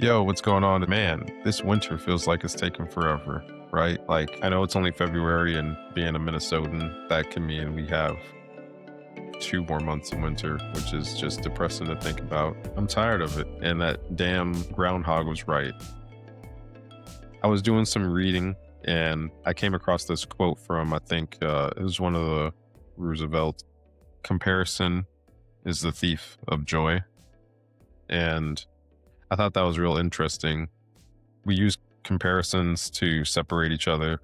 Yo, what's going on? Man, this winter feels like it's taking forever, right? Like, I know it's only February, and being a Minnesotan, that can mean we have 2 more months of winter, which is just depressing to think about. I'm tired of it. And that damn groundhog was right. I was doing some reading and I came across this quote from, I think it was one of the Roosevelt: comparison is the thief of joy. And I thought that was real interesting. We use comparisons to separate each other,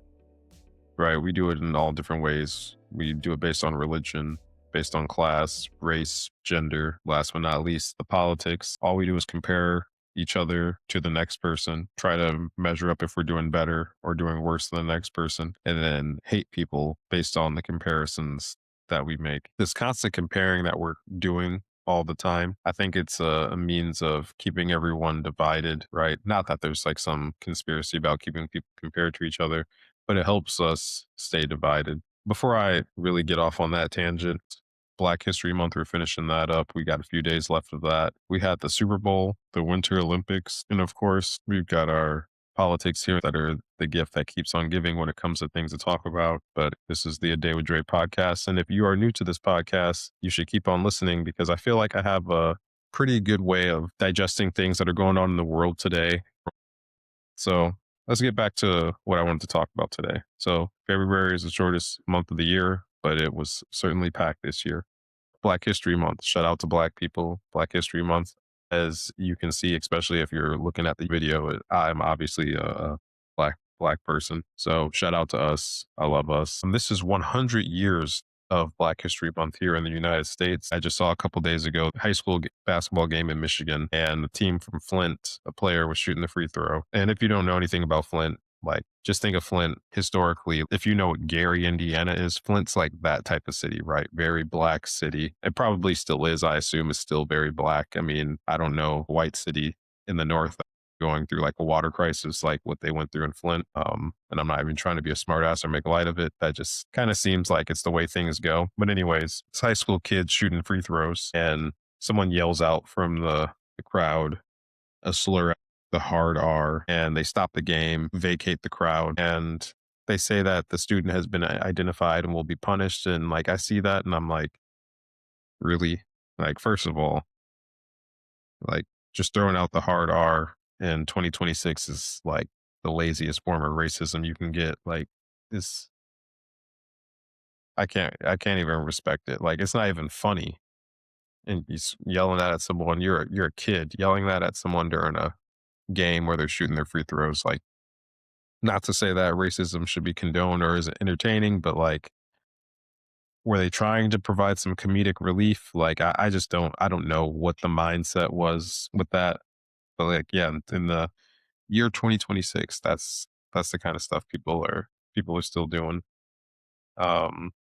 right? We do it in all different ways. We do it based on religion, based on class, race, gender, last but not least, the politics. All we do is compare each other to the next person, try to measure up if we're doing better or doing worse than the next person, and then hate people based on the comparisons that we make. This constant comparing that we're doing all the time, I think it's a means of keeping everyone divided, right? Not that there's like some conspiracy about keeping people compared to each other, but it helps us stay divided. Before I really get off on that tangent, Black History Month, we're finishing that up. We got a few days left of that. We had the Super Bowl, the Winter Olympics, and of course, we've got our politics here that are the gift that keeps on giving when it comes to things to talk about. But this is the A Day with Dre podcast. And if you are new to this podcast, you should keep on listening because I feel like I have a pretty good way of digesting things that are going on in the world today. So let's get back to what I wanted to talk about today. So February is the shortest month of the year, but it was certainly packed this year. Black History Month. Shout out to Black people. Black History Month. As you can see, especially if you're looking at the video, I'm obviously a black person. So shout out to us. I love us. And this is 100 years of Black History Month here in the United States. I just saw a couple days ago high school basketball game in Michigan, and the team from Flint, a player was shooting the free throw. And if you don't know anything about Flint, like, just think of Flint historically. If you know what Gary, Indiana is, Flint's like that type of city, right? Very black city. It probably still is. I assume is still very black. I mean, I don't know, white city in the north going through like a water crisis, like what they went through in Flint. And I'm not even trying to be a smartass or make light of it. That just kind of seems like it's the way things go. But anyways, it's high school kids shooting free throws, and someone yells out from the crowd a slur, the hard R, and they stop the game, vacate the crowd, and they say that the student has been identified and will be punished. And like, I see that and I'm like, really? Like, first of all, like, just throwing out the hard R in 2026 is like the laziest form of racism you can get. Like, this, I can't even respect it. Like, it's not even funny. And yelling that at someone, you're a kid yelling that at someone during a game where they're shooting their free throws. Like, not to say that racism should be condoned or is entertaining, but like, were they trying to provide some comedic relief? Like, I just I don't know what the mindset was with that. But like, yeah, in the year 2026, that's the kind of stuff people are still doing. Um,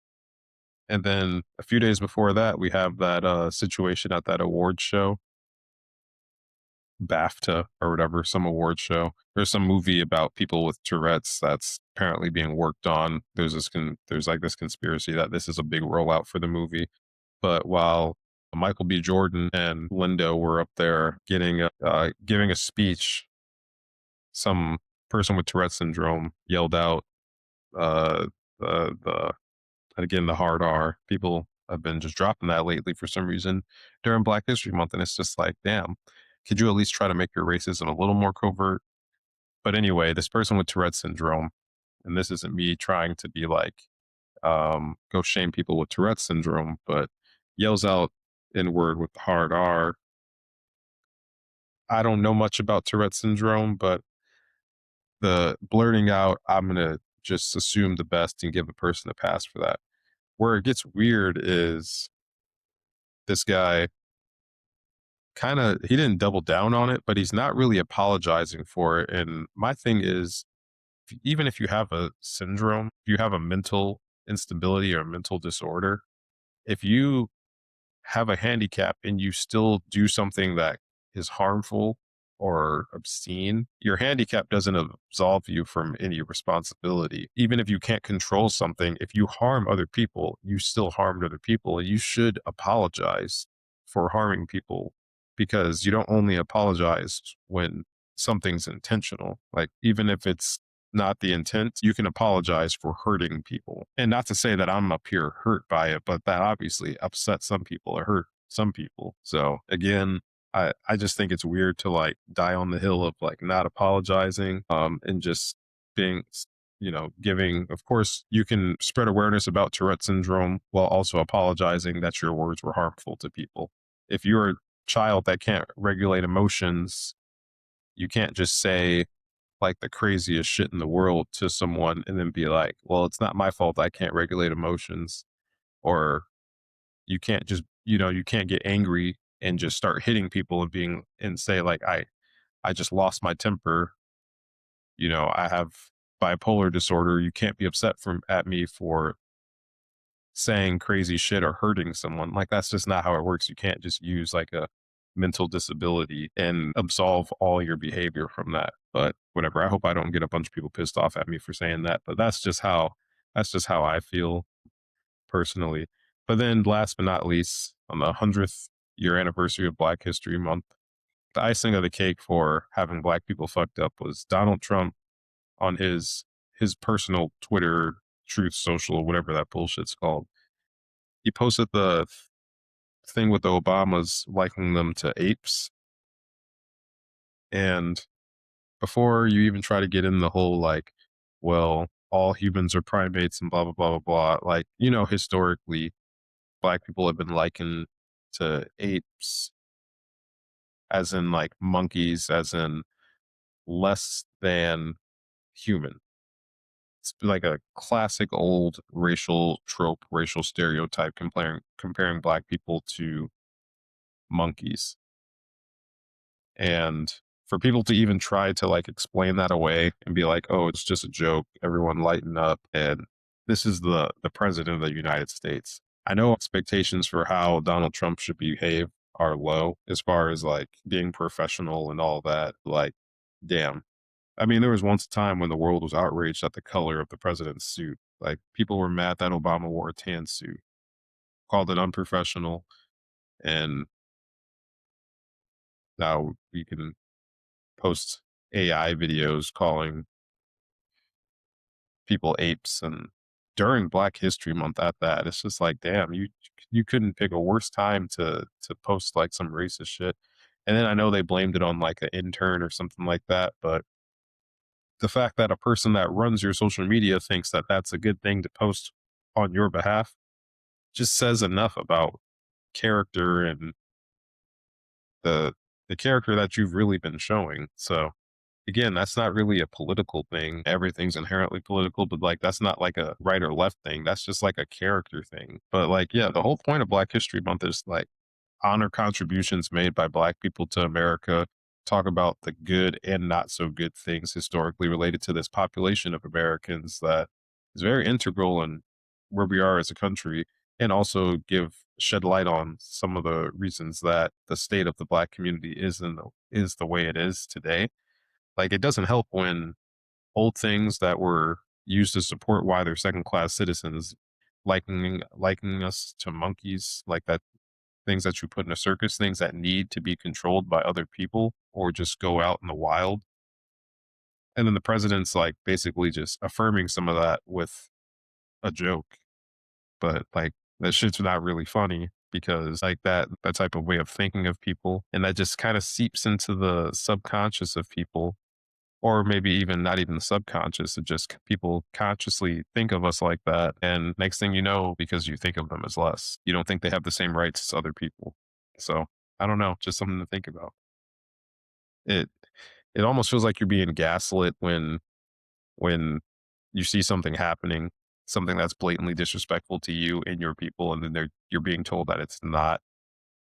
and then a few days before that, we have that situation at that award show, BAFTA or whatever, some award show. There's some movie about people with Tourette's that's apparently being worked on. There's like this conspiracy that this is a big rollout for the movie. But while Michael B. Jordan and Lindo were up there giving a speech, some person with Tourette syndrome yelled out uh, the and again, the hard R. People have been just dropping that lately for some reason during Black History Month. And it's just like, damn, could you at least try to make your racism a little more covert? But anyway, this person with Tourette syndrome, and this isn't me trying to be like, go shame people with Tourette syndrome, but yells out N word with the hard R. I don't know much about Tourette syndrome, but the blurting out, I'm going to just assume the best and give a person a pass for that. Where it gets weird is this guy he didn't double down on it, but he's not really apologizing for it. And my thing is, even if you have a syndrome, if you have a mental instability or a mental disorder, if you have a handicap and you still do something that is harmful or obscene, your handicap doesn't absolve you from any responsibility. Even if you can't control something, if you harm other people, you still harmed other people, and you should apologize for harming people, because you don't only apologize when something's intentional. Like, even if it's not the intent, you can apologize for hurting people. And not to say that I'm up here hurt by it, but that obviously upsets some people or hurt some people. So again, I just think it's weird to like die on the hill of like not apologizing, and just being, giving, of course, you can spread awareness about Tourette syndrome while also apologizing that your words were harmful to people. If you're a child that can't regulate emotions, you can't just say like the craziest shit in the world to someone and then be like, well, it's not my fault I can't regulate emotions. Or you can't just, you can't get angry and just start hitting people and being and say like I just lost my temper. I have bipolar disorder. You can't be upset from at me for saying crazy shit or hurting someone. Like, that's just not how it works. You can't just use like a mental disability and absolve all your behavior from that. But whatever. I hope I don't get a bunch of people pissed off at me for saying that. But that's just how I feel personally. But then last but not least, on the 100th year anniversary of Black History Month, the icing of the cake for having black people fucked up was Donald Trump on his personal Twitter, Truth Social, whatever that bullshit's called. He posted the thing with the Obamas likening them to apes. And before you even try to get in the whole like, well, all humans are primates and blah blah blah blah blah, like, historically, black people have been likened to apes, as in like monkeys, as in less than human. It's like a classic old racial trope, racial stereotype comparing black people to monkeys. And for people to even try to like explain that away and be like, "Oh, it's just a joke. Everyone lighten up." And this is the president of the United States. I know expectations for how Donald Trump should behave are low as far as like being professional and all that. Like, damn. I mean, there was once a time when the world was outraged at the color of the president's suit. Like, people were mad that Obama wore a tan suit, called it unprofessional, and now we can post AI videos calling people apes, and during Black History Month at that. It's just like, damn, you couldn't pick a worse time to post like some racist shit. And then I know they blamed it on like an intern or something like that, but the fact that a person that runs your social media thinks that that's a good thing to post on your behalf just says enough about character and the the character that you've really been showing. So again, that's not really a political thing. Everything's inherently political, but like that's not like a right or left thing. That's just like a character thing. But like, yeah, the whole point of Black History Month is like honor contributions made by black people to America, talk about the good and not so good things historically related to this population of Americans that is very integral in where we are as a country, and also shed light on some of the reasons that the state of the black community is the way it is today. Like, it doesn't help when old things that were used to support why they're second class citizens likening us to monkeys, like that, things that you put in a circus, things that need to be controlled by other people or just go out in the wild. And then the president's like basically just affirming some of that with a joke. But like, that shit's not really funny because like that type of way of thinking of people, and that just kind of seeps into the subconscious of people, or maybe even not even subconscious. It just people consciously think of us like that. And next thing you know, because you think of them as less, you don't think they have the same rights as other people. So I don't know, just something to think about. It it almost feels like you're being gaslit when you see something happening, something that's blatantly disrespectful to you and your people, and then you're being told that it's not.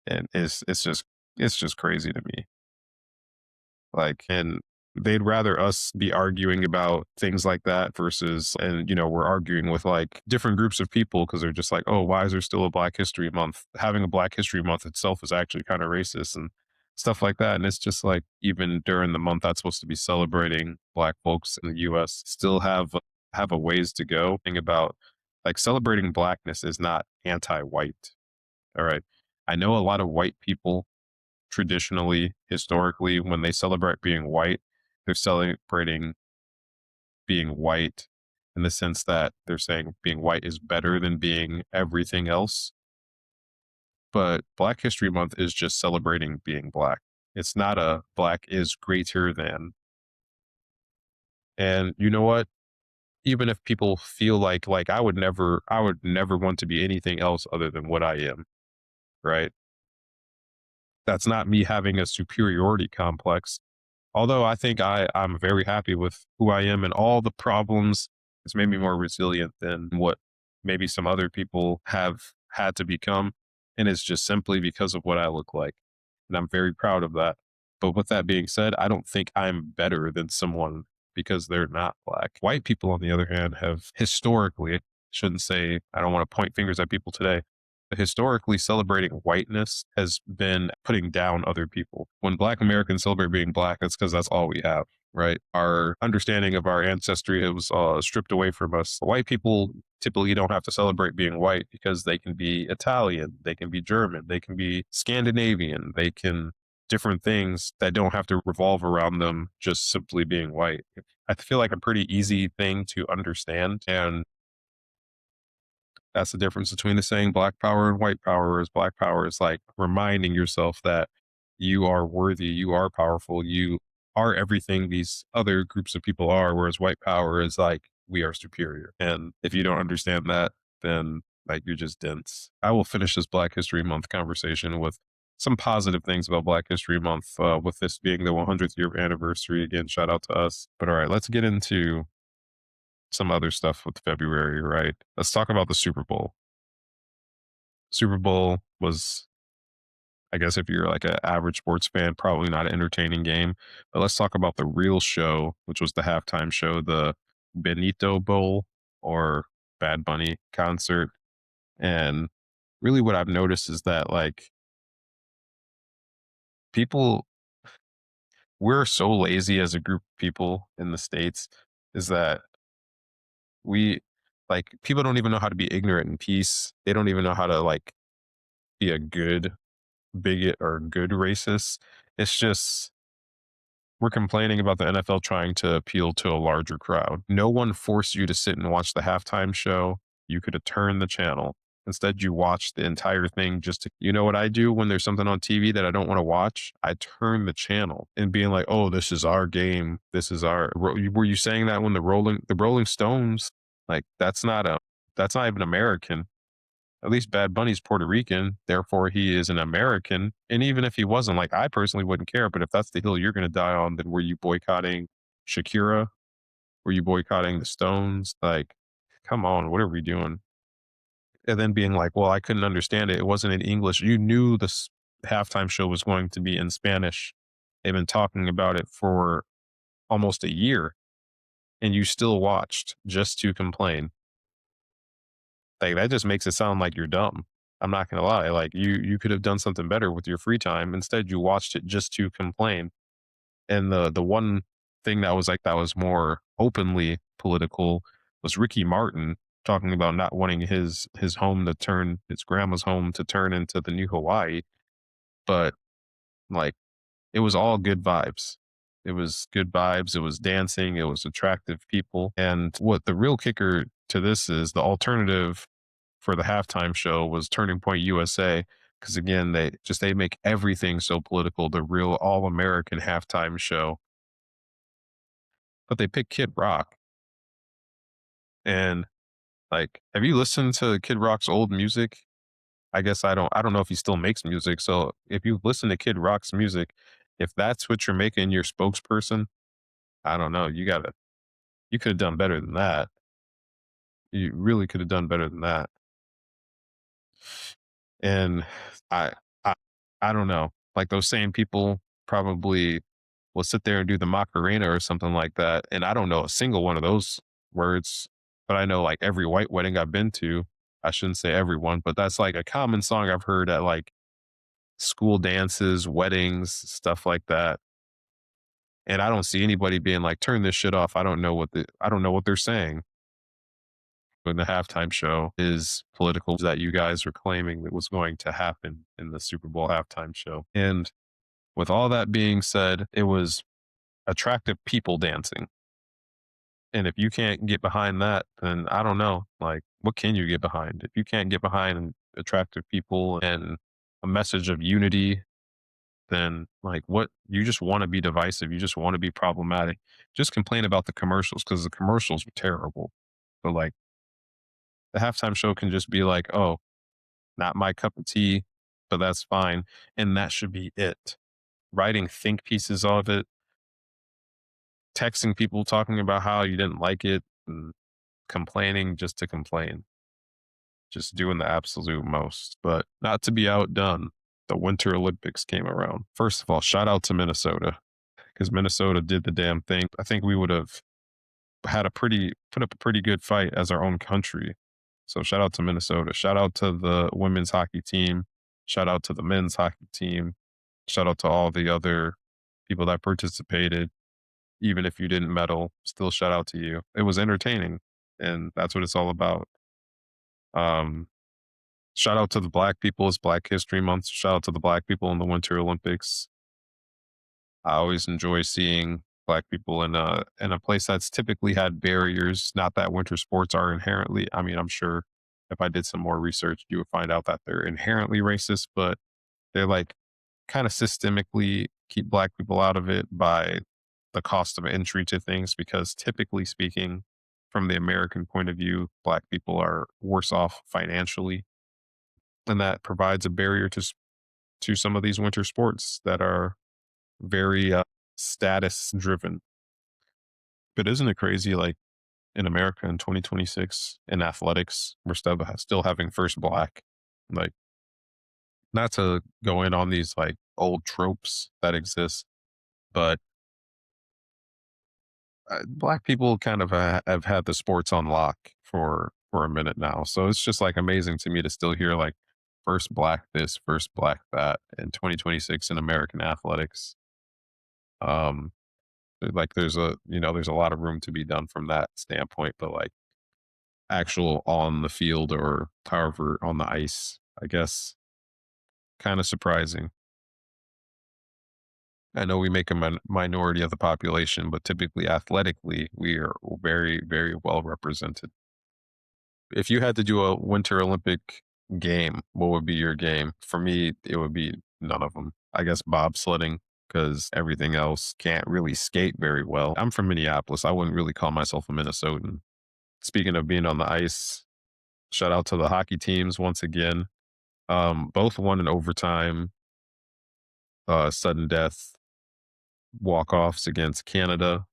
And it's just crazy to me. Like, and they'd rather us be arguing about things like that versus, and we're arguing with like different groups of people because they're just like, oh, why is there still a Black History Month? Having a Black History Month itself is actually kind of racist and stuff like that. And it's just like, even during the month that's supposed to be celebrating black folks in the US, still have a ways to go. Think about like celebrating blackness is not anti-white. All right. I know a lot of white people traditionally, historically, when they celebrate being white, they're celebrating being white in the sense that they're saying being white is better than being everything else. But Black History Month is just celebrating being black. It's not a black is greater than. And you know what? Even if people feel like I would never want to be anything else other than what I am, right? That's not me having a superiority complex. Although I think I'm very happy with who I am and all the problems. It's made me more resilient than what maybe some other people have had to become. And it's just simply because of what I look like. And I'm very proud of that. But with that being said, I don't think I'm better than someone because they're not black. White people, on the other hand, have historically, shouldn't say, I don't want to point fingers at people today, but historically celebrating whiteness has been putting down other people. When black Americans celebrate being black, that's because that's all we have, right? Our understanding of our ancestry, it was stripped away from us. White people typically don't have to celebrate being white because they can be Italian, they can be German, they can be Scandinavian, they can different things that don't have to revolve around them just simply being white. I feel like a pretty easy thing to understand. And that's the difference between the saying black power and white power. Is black power is like reminding yourself that you are worthy, you are powerful, you are everything these other groups of people are, whereas white power is like we are superior. And if you don't understand that, then like you're just dense. I will finish this Black History Month conversation with some positive things about Black History Month, with this being the 100th year anniversary. Again, shout out to us. But all right, let's get into some other stuff with February, right? Let's talk about the Super Bowl. Super Bowl was, I guess, if you're like an average sports fan, probably not an entertaining game. But let's talk about the real show, which was the halftime show, the Benito Bowl or Bad Bunny concert. And really, what I've noticed is that like people, we're so lazy as a group of people in the States, is that we like people don't even know how to be ignorant in peace. They don't even know how to like be a good bigot or good racist. It's just we're complaining about the NFL trying to appeal to a larger crowd. No one forced you to sit and watch the halftime show. You could have turned the channel. Instead, you watch the entire thing just to, you know what I do when there's something on TV that I don't want to watch? I turn the channel and being like, oh, this is our game. This is our, were you saying that when the Rolling Stones, like that's not even American. At least Bad Bunny's Puerto Rican, therefore he is an American. And even if he wasn't, like I personally wouldn't care. But if that's the hill you're going to die on, then were you boycotting Shakira? Were you boycotting the Stones? Like, come on, what are we doing? And then being like, well, I couldn't understand it. It wasn't in English. You knew this halftime show was going to be in Spanish. They've been talking about it for almost a year, and you still watched just to complain. Like that just makes it sound like you're dumb. I'm not gonna lie. Like you could have done something better with your free time. Instead, you watched it just to complain. And the one thing that was more openly political was Ricky Martin talking about not wanting his home to turn his grandma's home to turn into the new Hawaii. But like it was all good vibes. It was good vibes. It was dancing. It was attractive people. And what the real kicker to this is the alternative for the halftime show was Turning Point USA. Because again, they make everything so political, the real all American halftime show. But they picked Kid Rock. And like, have you listened to Kid Rock's old music? I don't know if he still makes music. So if you listen to Kid Rock's music, if that's what you're making your spokesperson, I don't know. You could have done better than that. You really could have done better than that. And I I I don't know. Like those same people probably will sit there and do the Macarena or something like that. And I don't know a single one of those words, but I know like every white wedding I've been to, I shouldn't say everyone, but that's like a common song I've heard at like school dances, weddings, stuff like that. And I don't see anybody being like, turn this shit off. I don't know what they're saying. When the halftime show is political that you guys were claiming that was going to happen in the Super Bowl halftime show. And With all that being said, it was attractive people dancing. And if you can't get behind that, then I don't know. Like, what can you get behind? If you can't get behind attractive people and a message of unity, then like what you just want to be divisive. You just want to be problematic. Just complain about the commercials because the commercials were terrible. But like the halftime show can just be like, oh, not my cup of tea, but that's fine. And that should be it. Writing think pieces of it, texting people talking about how you didn't like it, and complaining just to complain, just doing the absolute most. But not to be outdone, the Winter Olympics came around. First of all, shout out to Minnesota because Minnesota did the damn thing. I think we would have had a pretty put up a pretty good fight as our own country. So shout out to Minnesota. Shout out to the women's hockey team. Shout out to the men's hockey team. Shout out to all the other people that participated. Even if you didn't medal, still shout out to you. It was entertaining, and that's what it's all about. Um, Shout out to the black people. It's Black History Month. Shout out to the black people in the Winter Olympics. I always enjoy seeing black people in a place that's typically had barriers. Not that winter sports are inherently. I mean, I'm sure if I did some more research, you would find out that they're inherently racist, but they're like kind of systemically keep black people out of it by the cost of entry to things. Because typically speaking, from the American point of view, black people are worse off financially, and that provides a barrier to some of these winter sports that are very status driven. But isn't it crazy? Like in America in 2026 in athletics, we're still having first black. Like, not to go in on these like old tropes that exist, but black people kind of have had the sports on lock for a minute now. So it's just like amazing to me to still hear like first black this, first black that in 2026 in American athletics. Um, like there's a lot of room to be done from that standpoint, but like actual on the field or however on the ice, I guess kind of surprising. I know we make a minority of the population, but typically athletically, we are very, very well represented. If you had to do a Winter Olympic game, what would be your game? For me, it would be none of them. I guess bobsledding, because everything else can't really skate very well. I'm from Minneapolis. I wouldn't really call myself a Minnesotan. Speaking of being on the ice, shout out to the hockey teams once again. Both won in overtime, sudden death walk offs against Canada.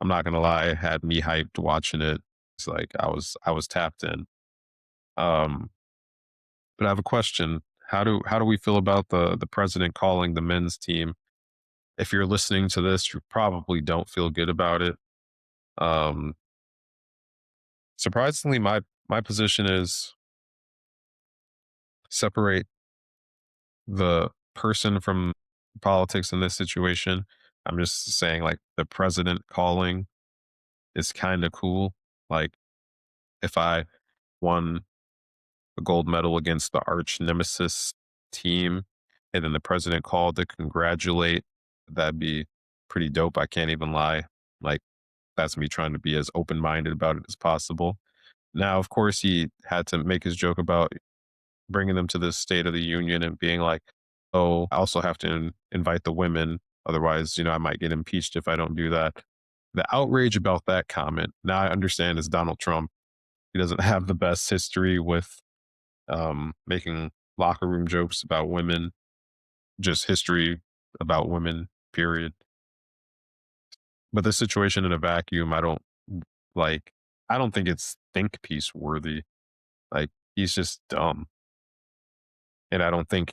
I'm not gonna lie, it had me hyped watching it. It's like I was tapped in. Um, but I have a question. How do we feel about the president calling the men's team? If you're listening to this, you probably don't feel good about it. Um, Surprisingly, my position is separate the person from politics in this situation. I'm just saying, like the president calling is kind of cool. Like if I won a gold medal against the arch nemesis team, and then the president called to congratulate. That'd be pretty dope. I can't even lie. Like, that's me trying to be as open minded about it as possible. Now, of course, he had to make his joke about bringing them to the State of the Union and being like, oh, I also have to invite the women. Otherwise, I might get impeached if I don't do that. The outrage about that comment, now I understand it's Donald Trump. He doesn't have the best history with making locker room jokes about women, just history about women, period. But the situation in a vacuum, like, I don't think it's think piece worthy. Like, he's just dumb. And I don't think,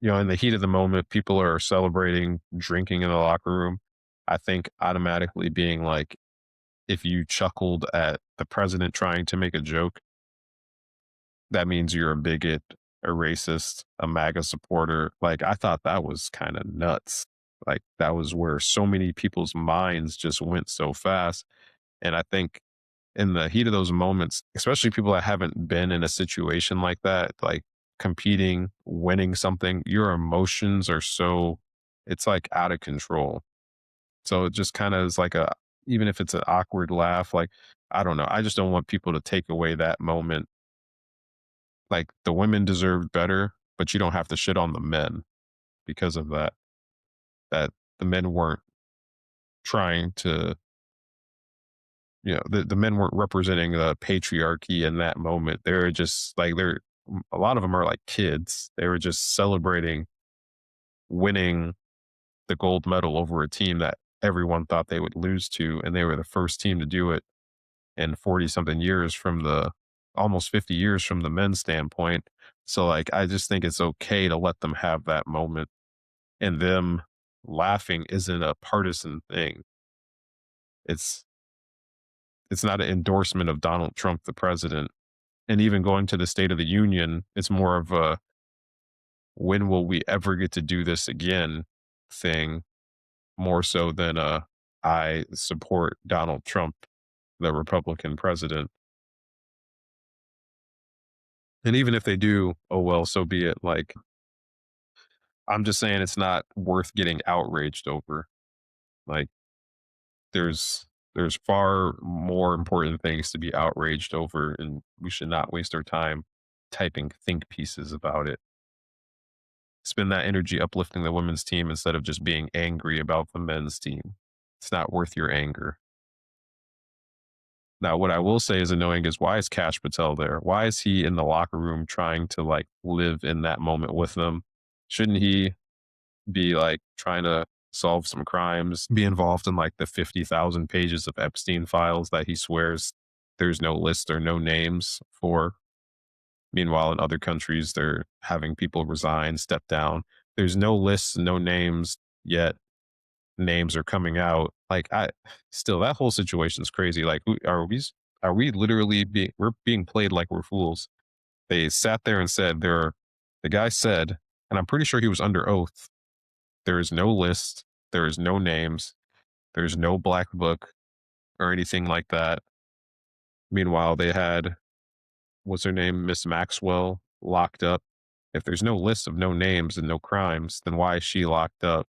in the heat of the moment, people are celebrating, drinking in the locker room. I think automatically being like, if you chuckled at the president trying to make a joke, that means you're a bigot, a racist, a MAGA supporter. Like, I thought that was kind of nuts. Like, that was where so many people's minds just went so fast. And I think in the heat of those moments, especially people that haven't been in a situation like that, like competing, winning something, your emotions are so it's like out of control. So it just kind of is like a, even if it's an awkward laugh, like, I don't know. I just don't want people to take away that moment. Like the women deserved better, but you don't have to shit on the men because of that. That the men weren't trying to, the men weren't representing the patriarchy in that moment. They're just like, a lot of them are like kids. They were just celebrating winning the gold medal over a team that everyone thought they would lose to. And they were the first team to do it in 40 something years, from the almost 50 years from the men's standpoint. So like, I just think it's okay to let them have that moment, and them laughing isn't a partisan thing. It's it's not an endorsement of Donald Trump, the president. And even going to the State of the Union, it's more of a, when will we ever get to do this again thing, more so than a, I support Donald Trump, the Republican president. And even if they do, oh well, so be it. Like, I'm just saying it's not worth getting outraged over. Like, there's far more important things to be outraged over, and we should not waste our time typing think pieces about it. Spend that energy uplifting the women's team instead of just being angry about the men's team. It's not worth your anger. Now, what I will say is annoying is, why is Cash Patel there? Why is he in the locker room trying to like live in that moment with them? Shouldn't he be like trying to solve some crimes, be involved in like the 50,000 pages of Epstein files that he swears there's no list or no names for? Meanwhile, in other countries, they're having people resign, step down. There's no lists, no names, yet names are coming out. Like, I still, that whole situation's crazy. Like, are we literally being, we're being played like we're fools? They sat there and said the guy said, and I'm pretty sure he was under oath, there is no list, there is no names, there's no black book or anything like that. Meanwhile, they had, what's her name, Miss Maxwell, locked up. If there's no list of no names and no crimes, then why is she locked up?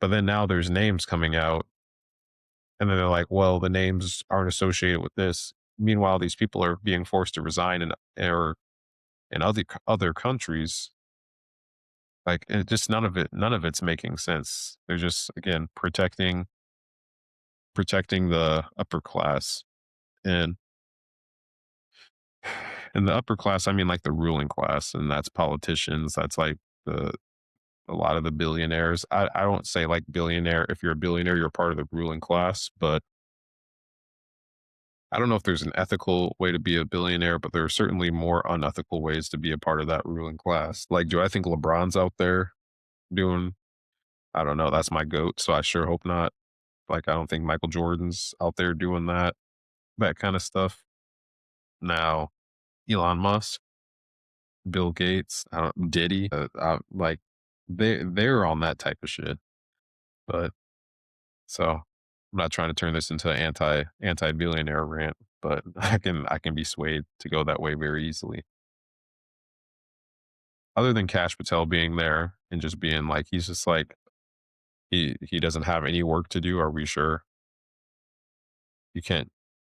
But then now there's names coming out, and then they're like, well, the names aren't associated with this. Meanwhile, these people are being forced to resign in, or in other countries. Like, it just, none of it's making sense. They're just, again, protecting the upper class. And in the upper class, I mean like the ruling class, and that's politicians. That's like the a lot of the billionaires. I won't say like billionaire. If you're a billionaire, you're part of the ruling class. But I don't know if there's an ethical way to be a billionaire, but there are certainly more unethical ways to be a part of that ruling class. Like, do I think LeBron's out there doing? I don't know. That's my goat, so I sure hope not. Like, I don't think Michael Jordan's out there doing that kind of stuff. Now, Elon Musk, Bill Gates, I don't, Diddy, like, they're on that type of shit. But so I'm not trying to turn this into an anti billionaire rant, but I can be swayed to go that way very easily. Other than Cash Patel being there and just being like, he's just like, he doesn't have any work to do. Are we sure? You can't.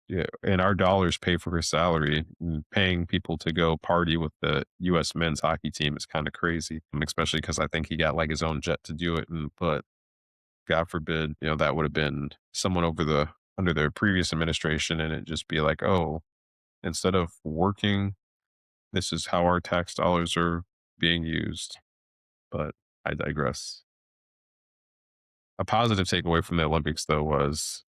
Yeah, and our dollars pay for his salary. And paying people to go party with the U.S. men's hockey team is kind of crazy, especially because I think he got like his own jet to do it. And but God forbid, that would have been someone under the previous administration, and it just be like, oh, instead of working, this is how our tax dollars are being used. But I digress. A positive takeaway from the Olympics, though, was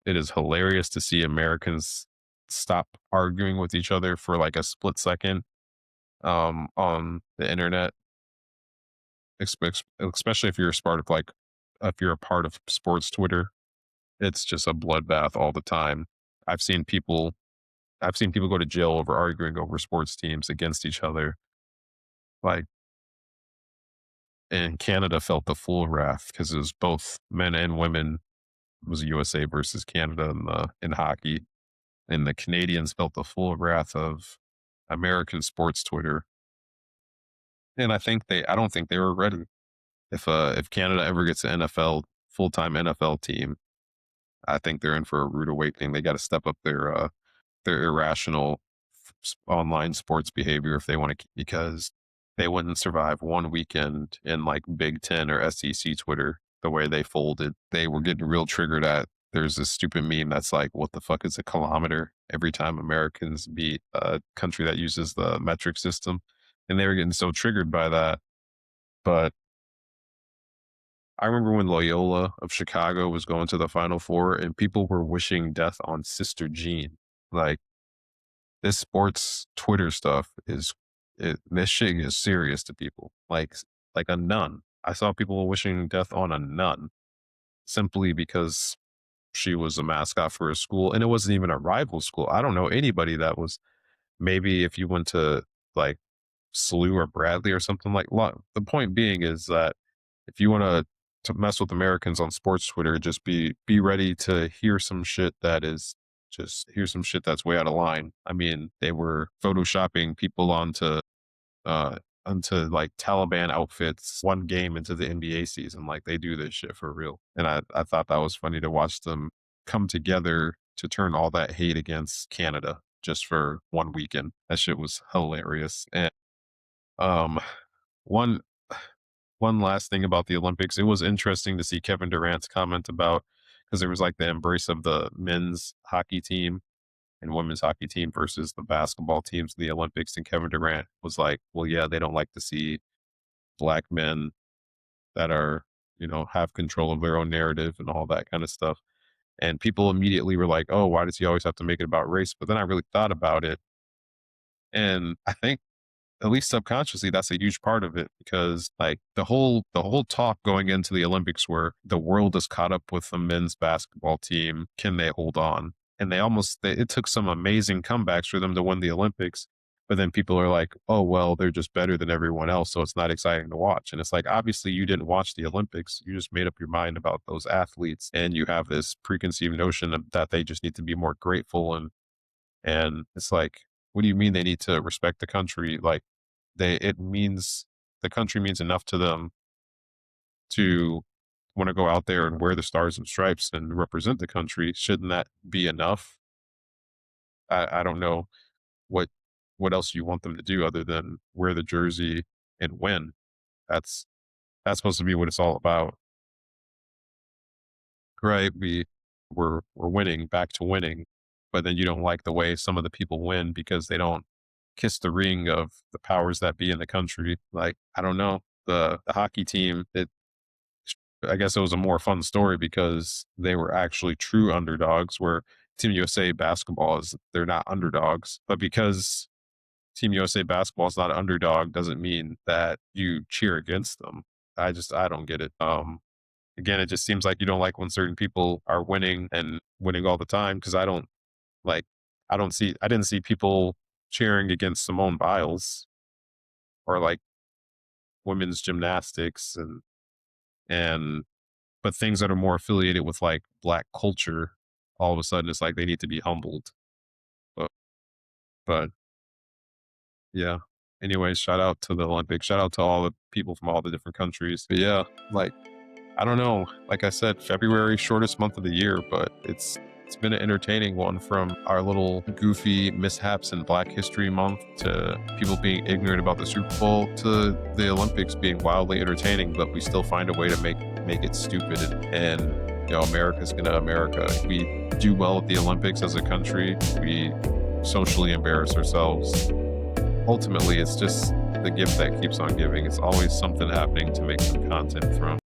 it is hilarious to see Americans stop arguing with each other for like a split second on the internet, especially if you're a part of like, if you're a part of sports Twitter. It's just a bloodbath all the time. I've seen people I've seen people go to jail over arguing over sports teams against each other. Like, and Canada felt the full wrath because it was both men and women. It was USA versus Canada in hockey, and the Canadians felt the full wrath of American sports Twitter. And I don't think they were ready. If Canada ever gets an NFL full-time NFL team, I think they're in for a rude awakening. They got to step up their irrational online sports behavior if they want to, because they wouldn't survive one weekend in like Big Ten or SEC Twitter the way they folded. They were getting real triggered at. There's this stupid meme that's like, "What the fuck is a kilometer?" Every time Americans beat a country that uses the metric system, and they were getting so triggered by that. But I remember when Loyola of Chicago was going to the Final Four, and people were wishing death on Sister Jean. Like, this sports Twitter stuff this shit is serious to people. Like a nun. I saw people wishing death on a nun simply because she was a mascot for a school, and it wasn't even a rival school. I don't know anybody that was. Maybe if you went to like SLU or Bradley or something like. The point being is that if you want to mess with Americans on sports Twitter, just be ready to hear some shit that is just hear some shit that's way out of line. I mean, they were photoshopping people uh onto like Taliban outfits one game into the NBA season. Like, they do this shit for real. And I thought that was funny to watch them come together to turn all that hate against Canada just for one weekend. That shit was hilarious. And um one one last thing about the Olympics, it was interesting to see Kevin Durant's comment about, because there was like the embrace of the men's hockey team and women's hockey team versus the basketball teams in the Olympics. And Kevin Durant was like, well, yeah, they don't like to see black men that are, have control of their own narrative and all that kind of stuff. And people immediately were like, oh, why does he always have to make it about race? But then I really thought about it. And I think, at least subconsciously, that's a huge part of it, because like the whole talk going into the Olympics where the world is caught up with the men's basketball team, can they hold on? And it took some amazing comebacks for them to win the Olympics. But then people are like, oh, well, they're just better than everyone else, so it's not exciting to watch. And it's like, obviously you didn't watch the Olympics. You just made up your mind about those athletes, and you have this preconceived notion that they just need to be more grateful. And it's like, what do you mean they need to respect the country? Like, it means the country means enough to them to want to go out there and wear the stars and stripes and represent the country. Shouldn't that be enough? I don't know what what else you want them to do other than wear the jersey and win. That's that's supposed to be what it's all about, right? We're winning, back to winning, but then you don't like the way some of the people win because they don't kiss the ring of the powers that be in the country. Like, I don't know. The hockey team, I guess it was a more fun story because they were actually true underdogs, where Team USA basketball they're not underdogs. But because Team USA basketball is not an underdog doesn't mean that you cheer against them. I don't get it. Again, it just seems like you don't like when certain people are winning and winning all the time, because like I didn't see people cheering against Simone Biles or like women's gymnastics and but things that are more affiliated with like black culture, all of a sudden it's like they need to be humbled. But but yeah. Anyways, shout out to the Olympics. Shout out to all the people from all the different countries. But yeah, like, I don't know. Like I said, February, shortest month of the year, but it's been an entertaining one, from our little goofy mishaps in Black History Month to people being ignorant about the Super Bowl to the Olympics being wildly entertaining, but we still find a way to make it stupid. And America's gonna America. If we do well at the Olympics as a country, we socially embarrass ourselves. Ultimately, it's just the gift that keeps on giving. It's always something happening to make some content from.